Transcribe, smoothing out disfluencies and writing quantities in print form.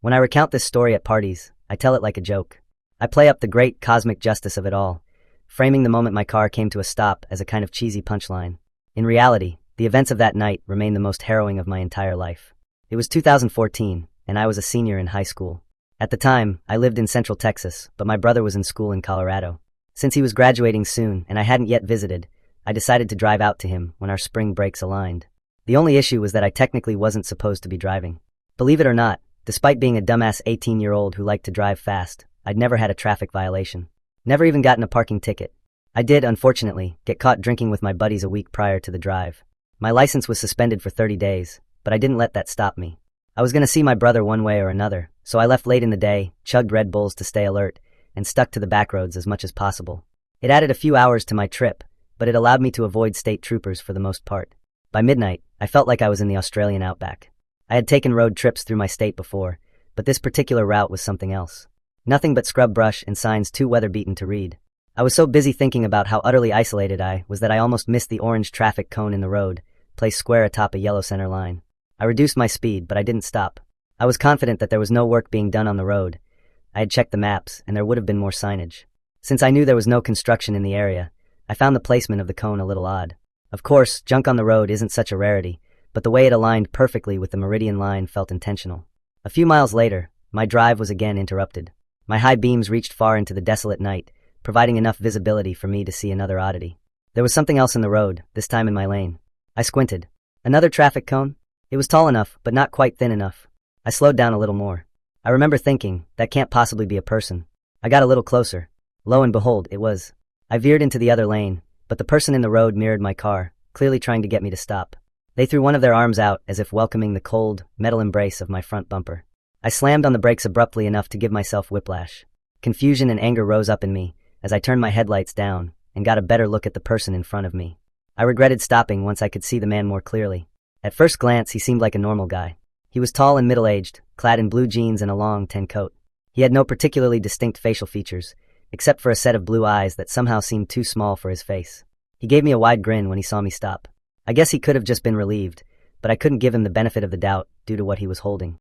When I recount this story at parties, I tell it like a joke. I play up the great cosmic justice of it all, framing the moment my car came to a stop as a kind of cheesy punchline. In reality, the events of that night remain the most harrowing of my entire life. It was 2014, and I was a senior in high school. At the time, I lived in Central Texas, but my brother was in school in Colorado. Since he was graduating soon and I hadn't yet visited, I decided to drive out to him when our spring breaks aligned. The only issue was that I technically wasn't supposed to be driving. Believe it or not, despite being a dumbass 18-year-old who liked to drive fast, I'd never had a traffic violation. Never even gotten a parking ticket. I did, unfortunately, get caught drinking with my buddies a week prior to the drive. My license was suspended for 30 days, but I didn't let that stop me. I was going to see my brother one way or another, so I left late in the day, chugged Red Bulls to stay alert, and stuck to the back roads as much as possible. It added a few hours to my trip, but it allowed me to avoid state troopers for the most part. By midnight, I felt like I was in the Australian outback. I had taken road trips through my state before, but this particular route was something else. Nothing but scrub brush and signs too weather-beaten to read. I was so busy thinking about how utterly isolated I was that I almost missed the orange traffic cone in the road, placed square atop a yellow center line. I reduced my speed, but I didn't stop. I was confident that there was no work being done on the road. I had checked the maps, and there would have been more signage. Since I knew there was no construction in the area, I found the placement of the cone a little odd. Of course, junk on the road isn't such a rarity, but the way it aligned perfectly with the meridian line felt intentional. A few miles later, my drive was again interrupted. My high beams reached far into the desolate night, providing enough visibility for me to see another oddity. There was something else in the road, this time in my lane. I squinted. Another traffic cone? It was tall enough, but not quite thin enough. I slowed down a little more. I remember thinking, that can't possibly be a person. I got a little closer. Lo and behold, it was. I veered into the other lane, but the person in the road mirrored my car, clearly trying to get me to stop. They threw one of their arms out as if welcoming the cold, metal embrace of my front bumper. I slammed on the brakes abruptly enough to give myself whiplash. Confusion and anger rose up in me as I turned my headlights down and got a better look at the person in front of me. I regretted stopping once I could see the man more clearly. At first glance, he seemed like a normal guy. He was tall and middle-aged, clad in blue jeans and a long tan coat. He had no particularly distinct facial features, except for a set of blue eyes that somehow seemed too small for his face. He gave me a wide grin when he saw me stop. I guess he could have just been relieved, but I couldn't give him the benefit of the doubt due to what he was holding.